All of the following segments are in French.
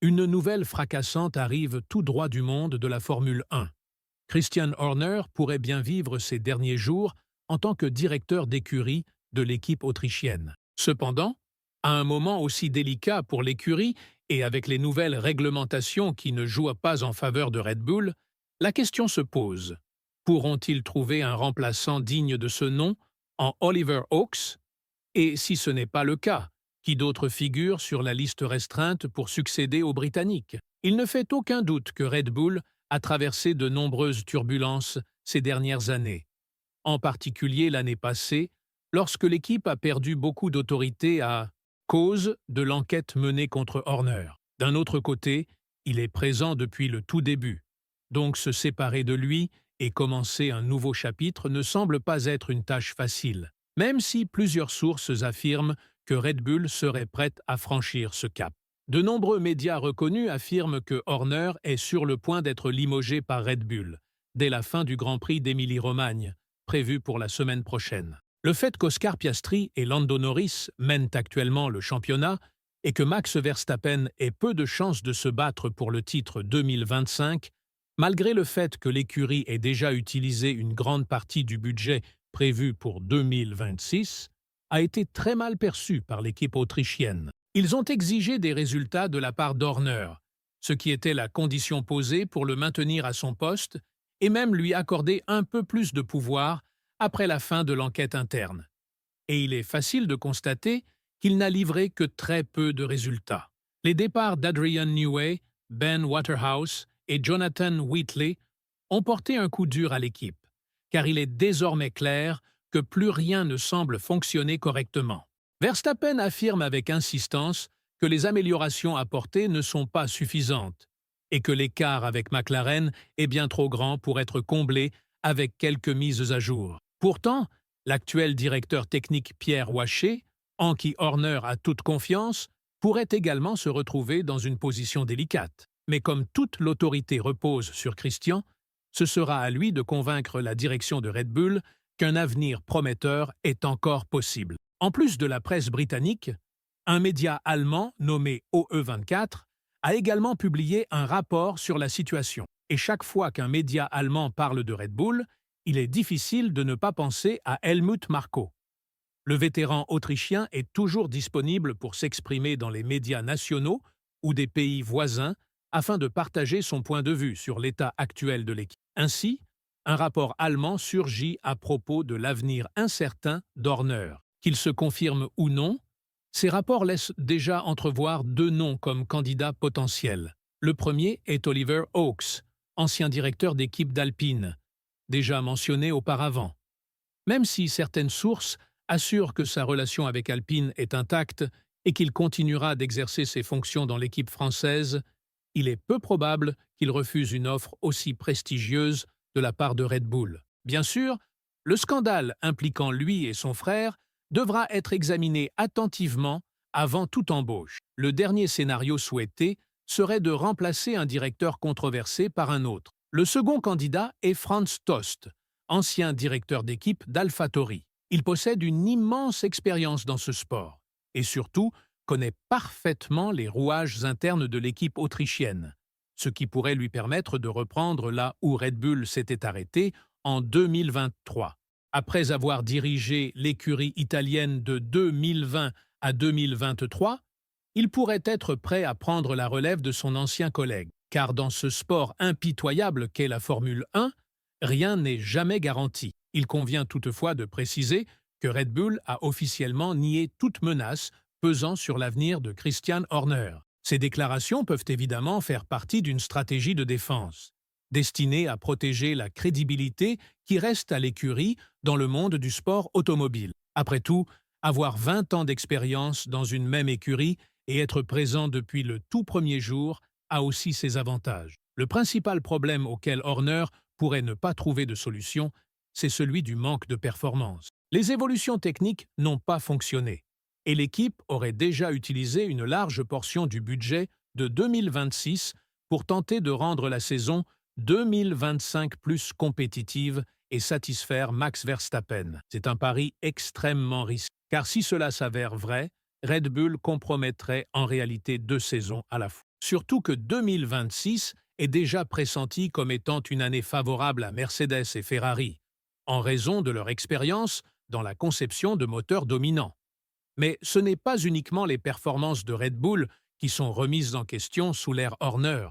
Une nouvelle fracassante arrive tout droit du monde de la Formule 1. Christian Horner pourrait bien vivre ses derniers jours en tant que directeur d'écurie de l'équipe autrichienne. Cependant, à un moment aussi délicat pour l'écurie et avec les nouvelles réglementations qui ne jouent pas en faveur de Red Bull, la question se pose. Pourront-ils trouver un remplaçant digne de ce nom en Oliver Oaks? Et si ce n'est pas le cas, qui d'autres figurent sur la liste restreinte pour succéder aux Britanniques? Il ne fait aucun doute que Red Bull a traversé de nombreuses turbulences ces dernières années, en particulier l'année passée, lorsque l'équipe a perdu beaucoup d'autorité à cause de l'enquête menée contre Horner. D'un autre côté, il est présent depuis le tout début, donc se séparer de lui et commencer un nouveau chapitre ne semble pas être une tâche facile, même si plusieurs sources affirment que Red Bull serait prête à franchir ce cap. De nombreux médias reconnus affirment que Horner est sur le point d'être limogé par Red Bull, dès la fin du Grand Prix d'Émilie-Romagne, prévu pour la semaine prochaine. Le fait qu'Oscar Piastri et Lando Norris mènent actuellement le championnat et que Max Verstappen ait peu de chances de se battre pour le titre 2025, malgré le fait que l'écurie ait déjà utilisé une grande partie du budget prévu pour 2026, a été très mal perçu par l'équipe autrichienne. Ils ont exigé des résultats de la part d'Horner, ce qui était la condition posée pour le maintenir à son poste et même lui accorder un peu plus de pouvoir après la fin de l'enquête interne. Et il est facile de constater qu'il n'a livré que très peu de résultats. Les départs d'Adrian Newey, Ben Waterhouse et Jonathan Wheatley ont porté un coup dur à l'équipe, car il est désormais clair que plus rien ne semble fonctionner correctement. Verstappen affirme avec insistance que les améliorations apportées ne sont pas suffisantes et que l'écart avec McLaren est bien trop grand pour être comblé avec quelques mises à jour. Pourtant, l'actuel directeur technique Pierre Waché, en qui Horner a toute confiance, pourrait également se retrouver dans une position délicate. Mais comme toute l'autorité repose sur Christian, ce sera à lui de convaincre la direction de Red Bull qu'un avenir prometteur est encore possible. En plus de la presse britannique, un média allemand nommé OE24 a également publié un rapport sur la situation. Et chaque fois qu'un média allemand parle de Red Bull, il est difficile de ne pas penser à Helmut Marko. Le vétéran autrichien est toujours disponible pour s'exprimer dans les médias nationaux ou des pays voisins afin de partager son point de vue sur l'état actuel de l'équipe. Ainsi, un rapport allemand surgit à propos de l'avenir incertain d'Horner. Qu'il se confirme ou non, ces rapports laissent déjà entrevoir deux noms comme candidats potentiels. Le premier est Oliver Oaks, ancien directeur d'équipe d'Alpine, déjà mentionné auparavant. Même si certaines sources assurent que sa relation avec Alpine est intacte et qu'il continuera d'exercer ses fonctions dans l'équipe française, il est peu probable qu'il refuse une offre aussi prestigieuse de la part de Red Bull. Bien sûr, le scandale impliquant lui et son frère devra être examiné attentivement avant toute embauche. Le dernier scénario souhaité serait de remplacer un directeur controversé par un autre. Le second candidat est Franz Tost, ancien directeur d'équipe d'AlphaTauri. Il possède une immense expérience dans ce sport et surtout connaît parfaitement les rouages internes de l'équipe autrichienne, ce qui pourrait lui permettre de reprendre là où Red Bull s'était arrêté en 2023. Après avoir dirigé l'écurie italienne de 2020 à 2023, il pourrait être prêt à prendre la relève de son ancien collègue, car dans ce sport impitoyable qu'est la Formule 1, rien n'est jamais garanti. Il convient toutefois de préciser que Red Bull a officiellement nié toute menace pesant sur l'avenir de Christian Horner. Ces déclarations peuvent évidemment faire partie d'une stratégie de défense, destinée à protéger la crédibilité qui reste à l'écurie dans le monde du sport automobile. Après tout, avoir 20 ans d'expérience dans une même écurie et être présent depuis le tout premier jour a aussi ses avantages. Le principal problème auquel Horner pourrait ne pas trouver de solution, c'est celui du manque de performance. Les évolutions techniques n'ont pas fonctionné, et l'équipe aurait déjà utilisé une large portion du budget de 2026 pour tenter de rendre la saison 2025 plus compétitive et satisfaire Max Verstappen. C'est un pari extrêmement risqué, car si cela s'avère vrai, Red Bull compromettrait en réalité deux saisons à la fois. surtout que 2026 est déjà pressenti comme étant une année favorable à Mercedes et Ferrari, en raison de leur expérience dans la conception de moteurs dominants. Mais ce n'est pas uniquement les performances de Red Bull qui sont remises en question sous l'ère Horner.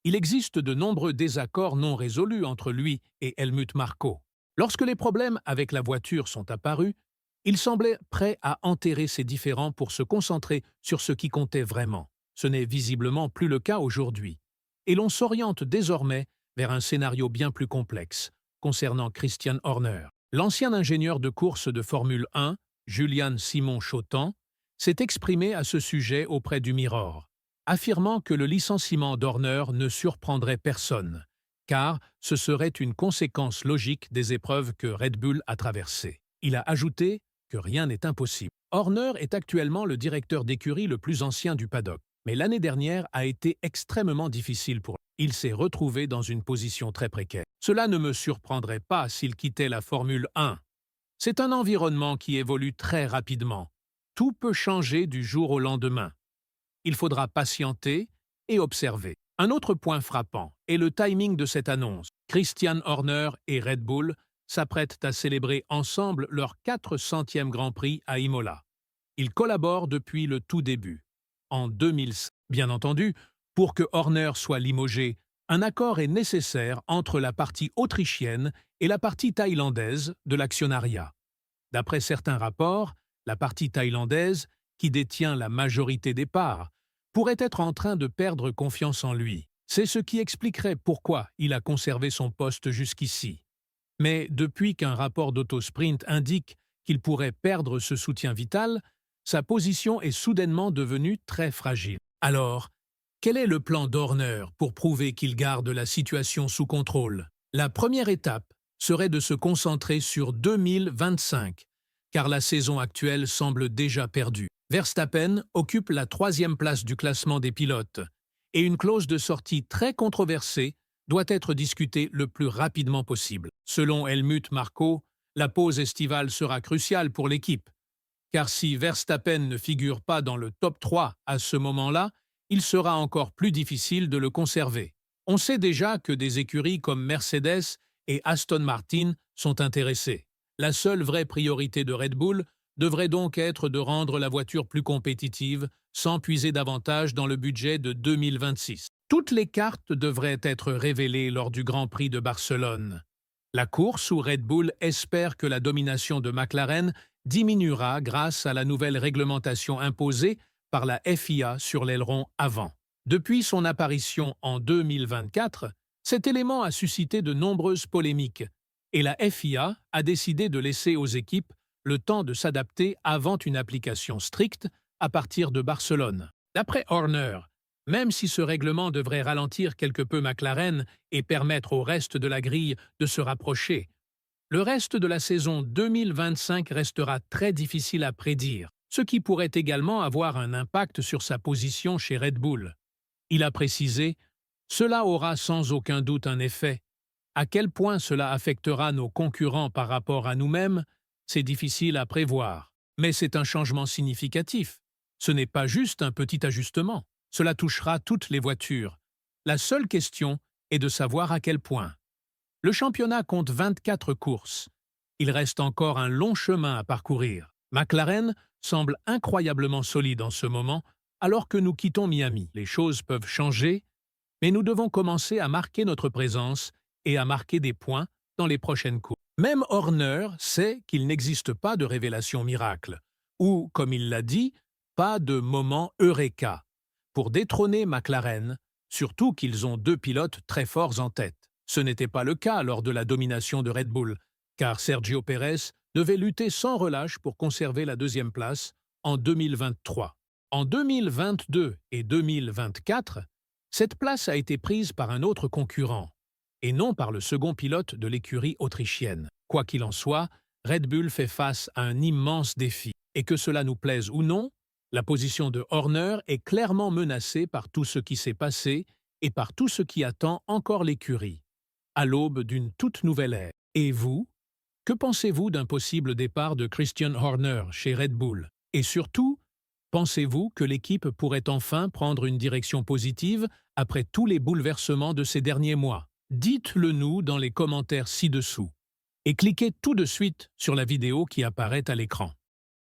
Il existe de nombreux désaccords non résolus entre lui et Helmut Marko. Lorsque les problèmes avec la voiture sont apparus, il semblait prêt à enterrer ces différends pour se concentrer sur ce qui comptait vraiment. Ce n'est visiblement plus le cas aujourd'hui. Et l'on s'oriente désormais vers un scénario bien plus complexe, concernant Christian Horner. L'ancien ingénieur de course de Formule 1, Julian Simon Chotan, s'est exprimé à ce sujet auprès du Mirror, affirmant que le licenciement d'Horner ne surprendrait personne, car ce serait une conséquence logique des épreuves que Red Bull a traversées. Il a ajouté que rien n'est impossible. Horner est actuellement le directeur d'écurie le plus ancien du paddock, mais l'année dernière a été extrêmement difficile pour lui. Il s'est retrouvé dans une position très précaire. Cela ne me surprendrait pas s'il quittait la Formule 1. C'est un environnement qui évolue très rapidement. Tout peut changer du jour au lendemain. Il faudra patienter et observer. Un autre point frappant est le timing de cette annonce. Christian Horner et Red Bull s'apprêtent à célébrer ensemble leur 400e Grand Prix à Imola. Ils collaborent depuis le tout début, en 2005. Bien entendu, pour que Horner soit limogé, un accord est nécessaire entre la partie autrichienne et la partie thaïlandaise de l'actionnariat. D'après certains rapports, la partie thaïlandaise, qui détient la majorité des parts, pourrait être en train de perdre confiance en lui. C'est ce qui expliquerait pourquoi il a conservé son poste jusqu'ici. Mais depuis qu'un rapport d'Autosprint indique qu'il pourrait perdre ce soutien vital, sa position est soudainement devenue très fragile. Alors, quel est le plan d'Horner pour prouver qu'il garde la situation sous contrôle? La première étape serait de se concentrer sur 2025, car la saison actuelle semble déjà perdue. Verstappen occupe la 3e place du classement des pilotes, et une clause de sortie très controversée doit être discutée le plus rapidement possible. Selon Helmut Marko, la pause estivale sera cruciale pour l'équipe, car si Verstappen ne figure pas dans le top 3 à ce moment-là, il sera encore plus difficile de le conserver. On sait déjà que des écuries comme Mercedes et Aston Martin sont intéressées. La seule vraie priorité de Red Bull devrait donc être de rendre la voiture plus compétitive sans puiser davantage dans le budget de 2026. Toutes les cartes devraient être révélées lors du Grand Prix de Barcelone. La course où Red Bull espère que la domination de McLaren diminuera grâce à la nouvelle réglementation imposée par la FIA sur l'aileron avant. Depuis son apparition en 2024, cet élément a suscité de nombreuses polémiques et la FIA a décidé de laisser aux équipes le temps de s'adapter avant une application stricte à partir de Barcelone. D'après Horner, même si ce règlement devrait ralentir quelque peu McLaren et permettre au reste de la grille de se rapprocher, le reste de la saison 2025 restera très difficile à prédire, ce qui pourrait également avoir un impact sur sa position chez Red Bull. Il a précisé « Cela aura sans aucun doute un effet. À quel point cela affectera nos concurrents par rapport à nous-mêmes, c'est difficile à prévoir. Mais c'est un changement significatif. Ce n'est pas juste un petit ajustement. Cela touchera toutes les voitures. La seule question est de savoir à quel point. Le championnat compte 24 courses. Il reste encore un long chemin à parcourir. McLaren semble incroyablement solide en ce moment, alors que nous quittons Miami. Les choses peuvent changer, mais nous devons commencer à marquer notre présence et à marquer des points dans les prochaines courses. Même Horner sait qu'il n'existe pas de révélation miracle, ou, comme il l'a dit, pas de moment eureka pour détrôner McLaren, surtout qu'ils ont 2 pilotes très forts en tête. Ce n'était pas le cas lors de la domination de Red Bull, car Sergio Pérez devait lutter sans relâche pour conserver la 2e place en 2023. En 2022 et 2024, cette place a été prise par un autre concurrent, et non par le second pilote de l'écurie autrichienne. Quoi qu'il en soit, Red Bull fait face à un immense défi, et que cela nous plaise ou non, la position de Horner est clairement menacée par tout ce qui s'est passé et par tout ce qui attend encore l'écurie, à l'aube d'une toute nouvelle ère. Et vous, que pensez-vous d'un possible départ de Christian Horner chez Red Bull? Et surtout, Pensez-vous que l'équipe pourrait enfin prendre une direction positive après tous les bouleversements de ces derniers mois? Dites-le nous dans les commentaires ci-dessous. Et cliquez tout de suite sur la vidéo qui apparaît à l'écran.